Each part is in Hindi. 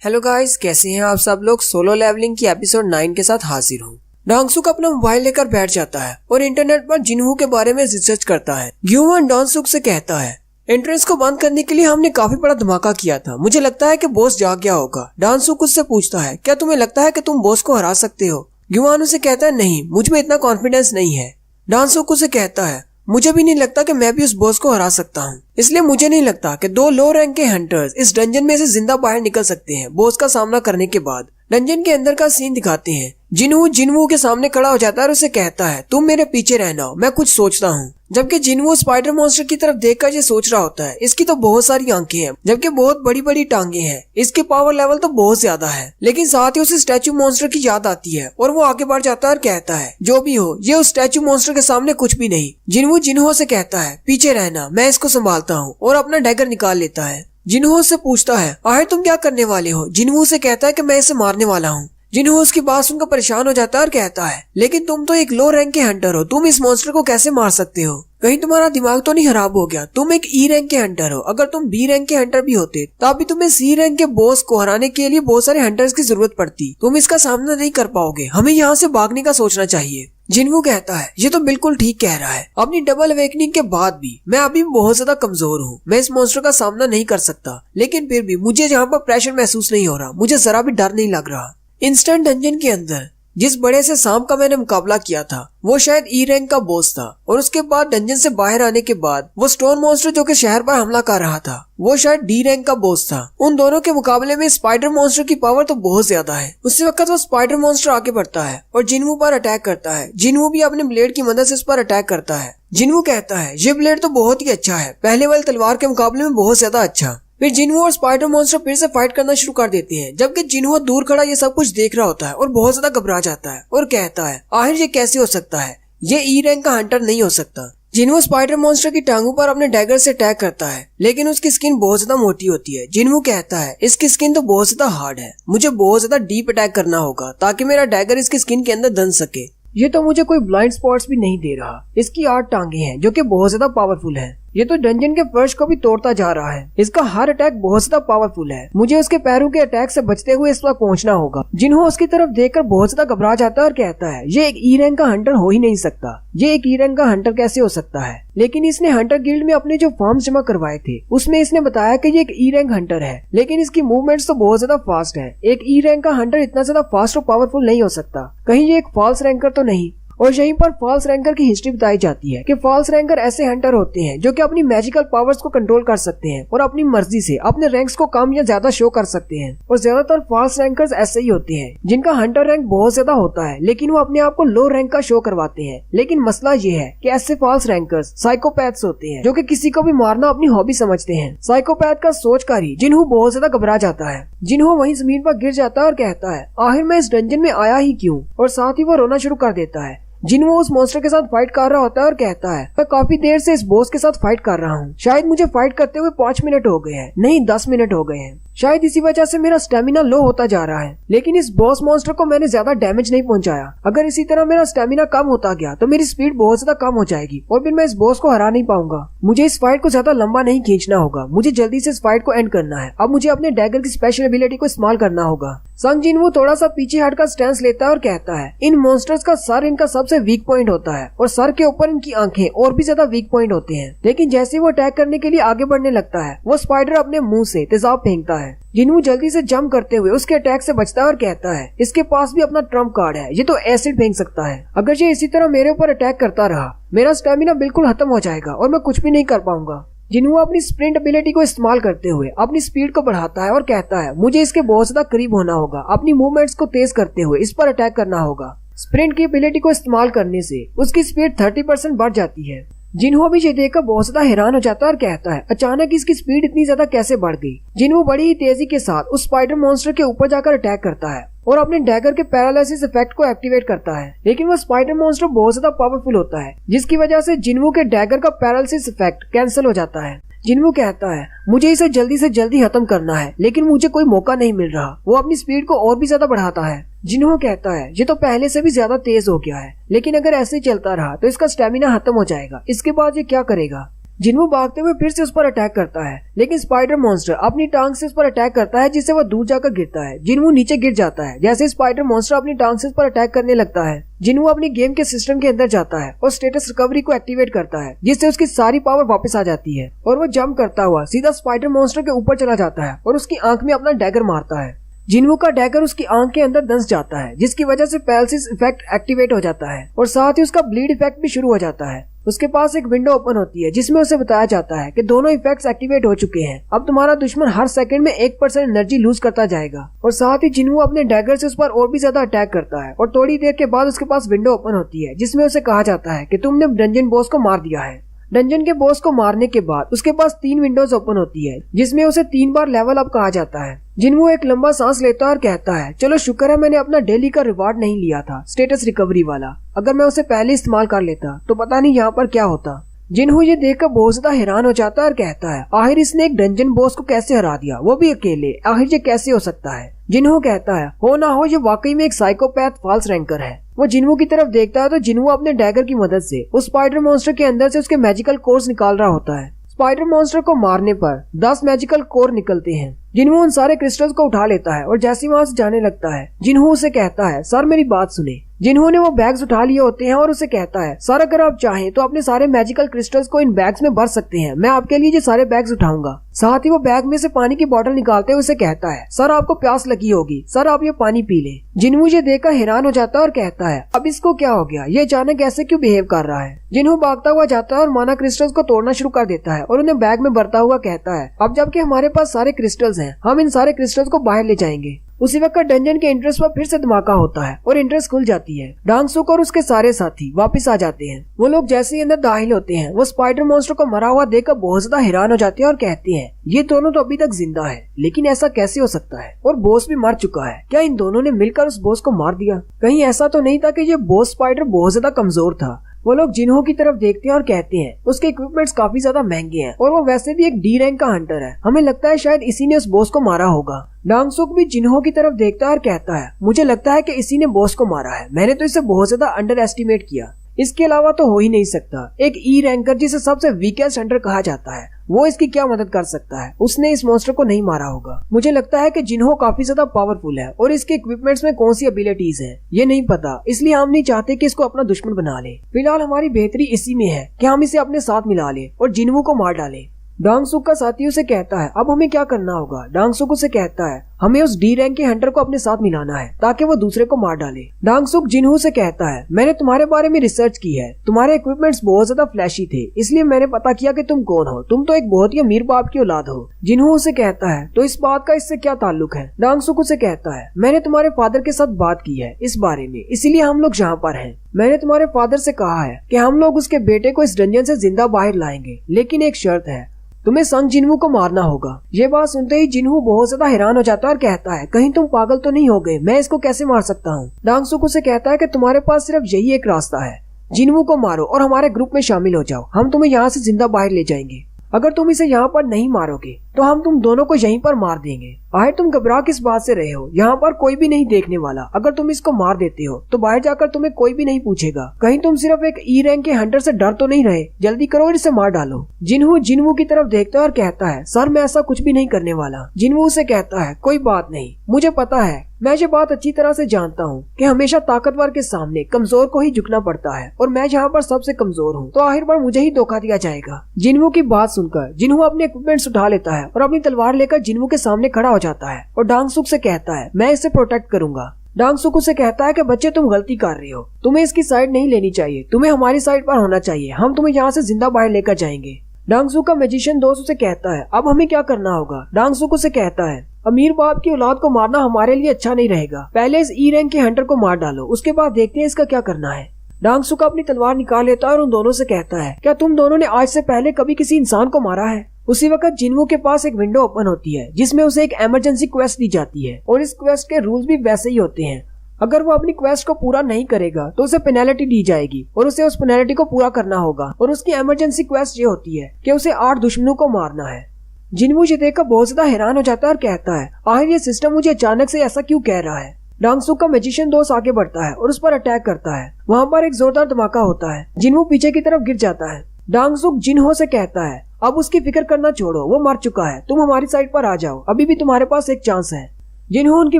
हेलो गाइस, कैसे हैं आप सब लोग। सोलो लेवलिंग की एपिसोड 9 के साथ हाजिर हूँ। डोंगसुक अपना मोबाइल लेकर बैठ जाता है और इंटरनेट पर जिनवू के बारे में रिसर्च करता है। ग्यूवन डोंगसुक से कहता है, एंट्रेंस को बंद करने के लिए हमने काफी बड़ा धमाका किया था। मुझे लगता है कि बॉस जाग गया होगा। डोंगसुक उससे पूछता है, क्या तुम्हें लगता है कि तुम बॉस को हरा सकते हो? ग्यूवन उसे कहता है, नहीं, मुझ में इतना कॉन्फिडेंस नहीं है। डोंगसुक उसे कहता है, मुझे भी नहीं लगता कि मैं भी उस बॉस को हरा सकता हूँ। इसलिए मुझे नहीं लगता कि 2 लो रैंक के हंटर्स इस डंजन में से जिंदा बाहर निकल सकते हैं बॉस का सामना करने के बाद। डंजन के अंदर का सीन दिखाते हैं। जिनवू के सामने खड़ा हो जाता है और उसे कहता है, तुम मेरे पीछे रहना, मैं कुछ सोचता हूँ। जबकि जिनवू स्पाइडर मॉन्स्टर की तरफ देखकर ये सोच रहा होता है, इसकी तो बहुत सारी आंखें हैं, जबकि बहुत बड़ी बड़ी टांगे हैं, इसके पावर लेवल तो बहुत ज्यादा है। लेकिन साथ ही उसे स्टैचू मॉन्स्टर की याद आती है और वो आगे बढ़ जाता है और कहता है, जो भी हो, ये उस स्टैचू मॉन्स्टर के सामने कुछ भी नहीं। जिनवू से कहता है, पीछे रहना, मैं इसको संभालता हूँ, और अपना डैगर निकाल लेता है। जिनवू से पूछता है, आखिर तुम क्या करने वाले हो? जिनवू से कहता है कि मैं इसे मारने वाला हूँ। जिनवू उसकी बात सुनकर परेशान हो जाता है और कहता है, लेकिन तुम तो एक लो रैंक के हंटर हो, तुम इस मॉन्स्टर को कैसे मार सकते हो? कहीं तुम्हारा दिमाग तो नहीं खराब हो गया? तुम एक ई रैंक के हंटर हो। अगर तुम बी रैंक के हंटर भी होते तब भी तुम्हें सी रैंक के बॉस को हराने के लिए बहुत सारे हंटर्स की जरूरत पड़ती। तुम इसका सामना नहीं कर पाओगे, हमें यहाँ से भागने का सोचना चाहिए। जिनवू कहता है, ये तो बिल्कुल ठीक कह रहा है। अपनी डबल अवेकनिंग के बाद भी मैं अभी बहुत ज्यादा कमजोर हूँ, मैं इस मॉन्स्टर का सामना नहीं कर सकता। लेकिन फिर भी मुझे यहाँ पर प्रेशर महसूस नहीं हो रहा, मुझे जरा भी डर नहीं लग रहा। इंस्टेंट डंजन के अंदर जिस बड़े से सांप का मैंने मुकाबला किया था वो शायद ई रैंक का बॉस था, और उसके बाद डंजन से बाहर आने के बाद वो स्टोन मॉन्स्टर जो कि शहर पर हमला कर रहा था वो शायद डी रैंक का बॉस था। उन दोनों के मुकाबले में स्पाइडर मॉन्स्टर की पावर तो बहुत ज्यादा है। उसी वक्त वो स्पाइडर मॉन्स्टर आगे बढ़ता है और जिनवू पर अटैक करता है। जिनवू भी अपने ब्लेड की मदद से उस पर अटैक करता है। जिनवू कहता है, ये ब्लेड तो बहुत ही अच्छा है, पहले वाली तलवार के मुकाबले में बहुत ज्यादा अच्छा। फिर जिनवू और स्पाइडर मॉन्स्टर फिर से फाइट करना शुरू कर देते हैं, जबकि जिनवू दूर खड़ा ये सब कुछ देख रहा होता है और बहुत ज्यादा घबरा जाता है और कहता है, आखिर ये कैसे हो सकता है? ये ई रैंक का हंटर नहीं हो सकता। जिनवू स्पाइडर मॉन्स्टर की टांगों पर अपने डैगर से अटैक करता है, लेकिन उसकी स्किन बहुत ज्यादा मोटी होती है। जिनवू कहता है, इसकी स्किन तो बहुत ज्यादा हार्ड है, मुझे बहुत ज्यादा डीप अटैक करना होगा ताकि मेरा डैगर इसकी स्किन के अंदर दन सके। ये तो मुझे कोई ब्लाइंड स्पॉट्स भी नहीं दे रहा। इसकी 8 टांगे हैं जो कि बहुत ज्यादा पावरफुल है। ये तो डंजन के फर्श को भी तोड़ता जा रहा है। इसका हर अटैक बहुत ज्यादा पावरफुल है। मुझे उसके पैरों के अटैक से बचते हुए इस पर पहुंचना होगा। जिन्हों उसकी तरफ देखकर बहुत ज्यादा घबरा जाता है और कहता है, ये एक ई रैंक का हंटर हो ही नहीं सकता। ये एक ई रैंक का हंटर कैसे हो सकता है? लेकिन इसने हंटर गिल्ड में अपने जो फॉर्म्स जमा करवाए थे उसमें इसने बताया कि ये एक ई रैंक हंटर है, लेकिन इसकी मूवमेंट्स तो बहुत ज्यादा फास्ट है। एक ई रैंक का हंटर इतना ज्यादा फास्ट और पावरफुल नहीं हो सकता। कहीं ये एक फॉल्स रैंकर तो नहीं? और यहीं पर फॉल्स रैंकर की हिस्ट्री बताई जाती है कि फॉल्स रैंकर ऐसे हंटर होते हैं जो कि अपनी मैजिकल पावर्स को कंट्रोल कर सकते हैं और अपनी मर्जी से अपने रैंक्स को कम या ज्यादा शो कर सकते हैं। और ज्यादातर फॉल्स रैंकर्स ऐसे ही होते हैं जिनका हंटर रैंक बहुत ज्यादा होता है, लेकिन वो अपने आप को लो रैंक का शो करवाते हैं। लेकिन मसला ये है कि ऐसे फॉल्स रैंकर्स साइकोपैथ्स होते हैं जो कि किसी को भी मारना अपनी हॉबी समझते हैं। साइकोपैथ का सोचकर ही जिन्हों बहुत ज्यादा घबरा जाता है। जिन्हों वहीं जमीन पर गिर जाता है और कहता है, आखिर मैं इस डंजन में आया ही क्यों? और साथ ही वो रोना शुरू कर देता है। जिनवू उस मॉन्स्टर के साथ फाइट कर रहा होता है और कहता है, मैं काफी देर से इस बॉस के साथ फाइट कर रहा हूँ। शायद मुझे फाइट करते हुए 5 मिनट हो गए हैं, नहीं 10 मिनट हो गए हैं। शायद इसी वजह से मेरा स्टेमिना लो होता जा रहा है, लेकिन इस बॉस मॉन्स्टर को मैंने ज्यादा डैमेज नहीं पहुंचाया। अगर इसी तरह मेरा स्टेमिना कम होता गया तो मेरी स्पीड बहुत ज्यादा कम हो जाएगी और फिर मैं इस बॉस को हरा नहीं पाऊंगा। मुझे इस फाइट को ज्यादा लंबा नहीं खींचना होगा, मुझे जल्दी से इस फाइट को एंड करना है। अब मुझे अपने डैगर की स्पेशल एबिलिटी को इस्तेमाल करना होगा। संग जिनवू थोड़ा सा पीछे हटकर स्टैंस लेता है और कहता है, इन मॉन्स्टर्स का सर इनका सबसे वीक पॉइंट होता है और सर के ऊपर इनकी आंखें और भी ज्यादा वीक पॉइंट होते हैं। लेकिन जैसे वो अटैक करने के लिए आगे बढ़ने लगता है वो स्पाइडर अपने मुंह से तेजाब फेंकता है। जिनवू जल्दी से जंप करते हुए उसके अटैक से बचता है और कहता है, इसके पास भी अपना ट्रम्प कार्ड है, ये तो एसिड फेंक सकता है। अगर ये इसी तरह मेरे ऊपर अटैक करता रहा मेरा स्टेमिना बिल्कुल खत्म हो जाएगा और मैं कुछ भी नहीं कर पाऊंगा। जिन्हों अपनी स्प्रिंट एबिलिटी को इस्तेमाल करते हुए अपनी स्पीड को बढ़ाता है और कहता है, मुझे इसके बहुत ज्यादा करीब होना होगा, अपनी मूवमेंट्स को तेज करते हुए इस पर अटैक करना होगा। स्प्रिंट की एबिलिटी को इस्तेमाल करने से उसकी स्पीड 30% बढ़ जाती है। जिन्हों भी ये देखकर बहुत ज्यादा हैरान हो जाता है और कहता है, अचानक इसकी स्पीड इतनी ज्यादा कैसे बढ़ गई? जिन्हों बड़ी ही तेजी के साथ उस स्पाइडर मॉन्स्टर के ऊपर जाकर अटैक करता है और अपने डैगर के पैरालिसिस इफेक्ट को एक्टिवेट करता है। लेकिन वो स्पाइडर मॉन्स्टर बहुत ज्यादा पावरफुल होता है, जिसकी वजह से जिन्हों के डैगर का पैरालिसिस इफेक्ट कैंसिल हो जाता है। जिन्वू कहता है, मुझे इसे जल्दी से जल्दी खत्म करना है, लेकिन मुझे कोई मौका नहीं मिल रहा। वो अपनी स्पीड को और भी ज्यादा बढ़ाता है। जिन्वू कहता है, ये तो पहले से भी ज्यादा तेज हो गया है, लेकिन अगर ऐसे चलता रहा तो इसका स्टेमिना खत्म हो जाएगा। इसके बाद ये क्या करेगा? जिन्हू भागते हुए फिर से उस पर अटैक करता है, लेकिन स्पाइडर मॉन्स्टर अपनी टांग से उस पर अटैक करता है, जिससे वह दूर जाकर गिरता है। जिन्हू नीचे गिर जाता है। जैसे स्पाइडर मॉन्स्टर अपनी टांग से उस पर अटैक करने लगता है, जिन्हू अपनी गेम के सिस्टम के अंदर जाता है और स्टेटस रिकवरी को एक्टिवेट करता है, जिससे उसकी सारी पावर वापस आ जाती है और वो जंप करता हुआ सीधा स्पाइडर मॉन्स्टर के ऊपर चला जाता है और उसकी आंख में अपना डैगर मारता है। जिन्हू का डैगर उसकी आंख के अंदर धंस जाता है, जिसकी वजह से पैरालिसिस इफेक्ट एक्टिवेट हो जाता है और साथ ही उसका ब्लीड इफेक्ट भी शुरू हो जाता है। उसके पास एक विंडो ओपन होती है, जिसमें उसे बताया जाता है कि दोनों इफेक्ट्स एक्टिवेट हो चुके हैं। अब तुम्हारा दुश्मन हर सेकंड में 1% एनर्जी लूज करता जाएगा। और साथ ही जिन्हू अपने डैगर से उस पर और भी ज्यादा अटैक करता है और थोड़ी देर के बाद उसके पास विंडो ओपन होती है, जिसमें उसे कहा जाता है कि तुमने डंजन बॉस को मार दिया है। डंजन के बॉस को मारने के बाद उसके पास 3 विंडोज ओपन होती है, जिसमें उसे 3 बार लेवल अप कहा जाता है। जिन्हू एक लंबा सांस लेता है और कहता है, चलो शुक्र है मैंने अपना डेली का रिवार्ड नहीं लिया था, स्टेटस रिकवरी वाला। अगर मैं उसे पहले इस्तेमाल कर लेता तो पता नहीं यहाँ पर क्या होता। जिन्हू ये देखकर बहुत ज्यादा हैरान हो जाता है और कहता है, आखिर इसने एक डंजन बॉस को कैसे हरा दिया, वो भी अकेले, आखिर ये कैसे हो सकता है। जिन्हू कहता है, हो ना हो ये वाकई में एक साइकोपैथ फॉल्स रैंकर है। वो जिन्हू की तरफ देखता है तो जिन्हू अपने डैगर की मदद से उस स्पाइडर मॉन्स्टर के अंदर से उसके मैजिकल कोर्स निकाल रहा होता है। स्पाइडर मॉन्स्टर को मारने पर 10 मैजिकल कोर निकलते हैं। जिन्हू उन सारे क्रिस्टल्स को उठा लेता है और जैसे वहाँ से जाने लगता है, जिन्हू उसे कहता है, सर मेरी बात सुने। जिन्हू ने वो बैग्स उठा लिए होते हैं और उसे कहता है, सर अगर आप चाहें तो अपने सारे मैजिकल क्रिस्टल्स को इन बैग्स में भर सकते हैं, मैं आपके लिए ये सारे बैग्स उठाऊंगा। साथ ही वो बैग में से पानी की बोतल निकालते हुए उसे कहता है, सर आपको प्यास लगी होगी, सर आप ये पानी पी लें। जिन्हू ये देखकर हैरान हो जाता है और कहता है, अब इसको क्या हो गया, ये अचानक ऐसे क्यों बिहेव कर रहा है। जिन्हू भागता हुआ जाता है और माना क्रिस्टल्स को तोड़ना शुरू कर देता है और उन्हें बैग में भरता हुआ कहता है, अब जबकि हमारे पास सारे क्रिस्टल्स हैं, हम इन सारे क्रिस्टल्स को बाहर ले जाएंगे। उसी वक्त डंजन के इंटरेस्ट पर फिर से धमाका होता है और इंटरेस्ट खुल जाती है। डांगसुक और उसके सारे साथी वापस आ जाते हैं। वो लोग जैसे ही अंदर दाखिल होते हैं, वो स्पाइडर मॉन्स्टर को मरा हुआ देखकर बहुत ज्यादा हैरान हो जाते हैं और कहते हैं, ये दोनों तो अभी तक जिंदा है, लेकिन ऐसा कैसे हो सकता है, और बॉस भी मर चुका है। क्या इन दोनों ने मिलकर उस बॉस को मार दिया? कहीं ऐसा तो नहीं था कि ये बॉस स्पाइडर बहुत ज्यादा कमजोर था। वो लोग जिन्हू की तरफ देखते हैं और कहते हैं, उसके इक्विपमेंट्स काफी ज्यादा महंगे हैं और वो वैसे भी एक डी रैंक का हंटर है, हमें लगता है शायद इसी ने उस बॉस को मारा होगा। डांगसुक भी जिन्हू की तरफ देखता है और कहता है, मुझे लगता है कि इसी ने बॉस को मारा है, मैंने तो इसे बहुत ज्यादा अंडर एस्टिमेट किया, इसके अलावा तो हो ही नहीं सकता। एक ई रैंकर जिसे सबसे वीकेस्ट हंटर कहा जाता है, वो इसकी क्या मदद कर सकता है, उसने इस मॉन्स्टर को नहीं मारा होगा। मुझे लगता है कि जिन्हो काफी ज्यादा पावरफुल है और इसके इक्विपमेंट्स में कौन सी एबिलिटीज है ये नहीं पता, इसलिए हम नहीं चाहते कि इसको अपना दुश्मन बना ले। फिलहाल हमारी बेहतरी इसी में है कि हम इसे अपने साथ मिला ले और जिन्हू को मार डाले। डांगसुक का साथी उसे कहता है, अब हमें क्या करना होगा। डांगसुक उसे कहता है, हमें उस डी रैंक के हंटर को अपने साथ मिलाना है ताकि वो दूसरे को मार डाले। डांगसुक जिन्हू से कहता है, मैंने तुम्हारे बारे में रिसर्च की है, तुम्हारे इक्विपमेंट्स बहुत ज्यादा फ्लैशी थे, इसलिए मैंने पता किया कि तुम कौन हो, तुम तो एक बहुत ही अमीर बाप की औलाद हो। जिन्हू उसे कहता है, तो इस बात का इससे क्या ताल्लुक है। डांगसुक उसे कहता है, मैंने तुम्हारे फादर के साथ बात की है इस बारे में, इसीलिए हम लोग यहाँ पर हैं। मैंने तुम्हारे फादर से कहा है कि हम लोग उसके बेटे को इस डंजन से जिंदा बाहर लाएंगे, लेकिन एक शर्त है, तुम्हें संग जिन्हू को मारना होगा। ये बात सुनते ही जिन्हू बहुत ज्यादा हैरान हो जाता है और कहता है, कहीं तुम पागल तो नहीं हो गए, मैं इसको कैसे मार सकता हूँ। डांगसुक उसे कहता है कि तुम्हारे पास सिर्फ यही एक रास्ता है, जिन्हू को मारो और हमारे ग्रुप में शामिल हो जाओ, हम तुम्हें यहाँ से जिंदा बाहर ले जाएंगे। अगर तुम इसे यहाँ पर नहीं मारोगे तो हम तुम दोनों को यहीं पर मार देंगे। आखिर तुम घबरा किस बात से रहे हो, यहाँ पर कोई भी नहीं देखने वाला, अगर तुम इसको मार देते हो तो बाहर जाकर तुम्हें कोई भी नहीं पूछेगा। कहीं तुम सिर्फ एक ई रैंक के हंटर से डर तो नहीं रहे, जल्दी करो और इसे मार डालो। जिन्हू की तरफ देखता है और कहता है, सर मैं ऐसा कुछ भी नहीं करने वाला। जिन्हू उसे कहता है, कोई बात नहीं, मुझे पता है, मैं ये बात अच्छी तरह से जानता हूँ कि हमेशा ताकतवर के सामने कमजोर को ही झुकना पड़ता है और मैं यहाँ पर सबसे कमजोर हूँ, तो आखिर बार मुझे ही धोखा दिया जाएगा। जिन्हू की बात सुनकर जिन्हू अपने इक्विपमेंट्स उठा लेता है और अपनी तलवार लेकर जिन्हू के सामने खड़ा हो जाता है और डांगसुक से कहता है, मैं इसे प्रोटेक्ट करूंगा। डांगसुक उसे कहता है कि बच्चे तुम गलती कर रहे हो, तुम्हें इसकी साइड नहीं लेनी चाहिए, तुम्हें हमारी साइड पर होना चाहिए, हम तुम्हें यहाँ से जिंदा बाहर लेकर जाएंगे। डांगसुक का मैजिशियन दोस्त उसे कहता है, अब हमें क्या करना होगा। डांगसुक उसे कहता है, अमीर बाप की औलाद को मारना हमारे लिए अच्छा नहीं रहेगा, पहले इस ई रैंक के हंटर को मार डालो, उसके बाद देखते हैं इसका क्या करना है। डांगसुक अपनी तलवार निकाल लेता है और उन दोनों से कहता है, क्या तुम दोनों ने आज से पहले कभी किसी इंसान को मारा है। उसी वक्त जिन्हू के पास एक विंडो ओपन होती है जिसमें उसे एक इमरजेंसी क्वेस्ट दी जाती है और इस क्वेस्ट के रूल्स भी वैसे ही होते हैं। अगर वो अपनी क्वेस्ट को पूरा नहीं करेगा तो उसे पेनल्टी दी जाएगी और उसे उस पेनल्टी को पूरा करना होगा और उसकी इमरजेंसी क्वेस्ट ये होती है कि उसे 8 दुश्मनों को मारना है। जिन्हू ये देखकर बहुत ज्यादा हैरान हो जाता है और कहता है, आखिर ये सिस्टम मुझे अचानक से ऐसा क्यों कह रहा है। डांगसुक का मैजिशियन दोस्त आगे बढ़ता है और उस पर अटैक करता है। वहाँ पर एक जोरदार धमाका होता है, जिन्हू पीछे की तरफ गिर जाता है। डांगसुक जिनहो से कहता है अब उसकी फिक्र करना छोड़ो, वो मर चुका है, तुम हमारी साइड पर आ जाओ, अभी भी तुम्हारे पास एक चांस है। जिनहो उनकी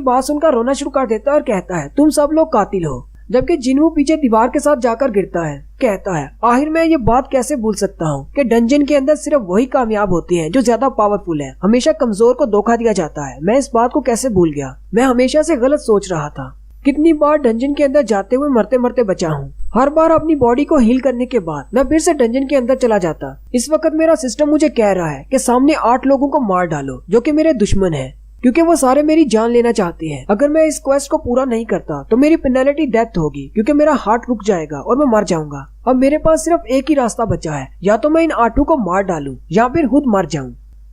बात सुनकर रोना शुरू कर देता है और कहता है तुम सब लोग कातिल हो। जबकि जिनहो पीछे दीवार के साथ जाकर गिरता है। कहता है आखिर मैं ये बात कैसे भूल सकता हूँ कि डंजन के अंदर सिर्फ वही कामयाब होती हैं जो ज्यादा पावरफुल है, हमेशा कमजोर को धोखा दिया जाता है। मैं इस बात को कैसे भूल गया, मैं हमेशा से गलत सोच रहा था। कितनी बार डंजन के अंदर जाते हुए मरते मरते बचा हूँ। हर बार अपनी बॉडी को हील करने के बाद मैं फिर से डंजन के अंदर चला जाता। इस वक्त मेरा सिस्टम मुझे कह रहा है कि सामने 8 लोगों को मार डालो जो कि मेरे दुश्मन है, क्योंकि वो सारे मेरी जान लेना चाहते हैं। अगर मैं इस क्वेस्ट को पूरा नहीं करता तो मेरी पेनल्टी डेथ होगी, क्योंकि मेरा हार्ट रुक जाएगा और मैं मर जाऊंगा। अब मेरे पास सिर्फ एक ही रास्ता बचा है, या तो मैं इन 8 को मार डालूं या फिर खुद मर जाऊं।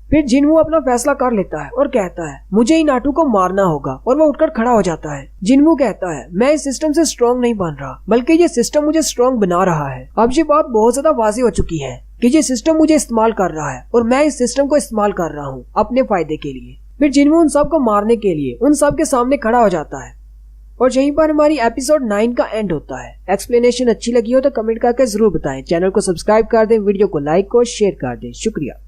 फिर जिनवू अपना फैसला कर लेता है और कहता है मुझे इन 8 को मारना होगा, और वो उठकर खड़ा हो जाता है। जिनवू कहता है मैं इस सिस्टम से स्ट्रॉन्ग नहीं बन रहा, बल्कि ये सिस्टम मुझे स्ट्रॉन्ग बना रहा है। अब ये बात बहुत ज्यादा वाज़ेह हो चुकी है कि ये सिस्टम मुझे इस्तेमाल कर रहा है और मैं इस सिस्टम को इस्तेमाल कर रहा हूँ अपने फायदे के लिए। फिर जिनवू उन सब को मारने के लिए उन सब के सामने खड़ा हो जाता है और यहीं पर हमारी एपिसोड 9 का एंड होता है। एक्सप्लेनेशन अच्छी लगी हो तो कमेंट करके जरूर बताएं। चैनल को सब्सक्राइब कर दें, वीडियो को लाइक और शेयर कर दें। शुक्रिया।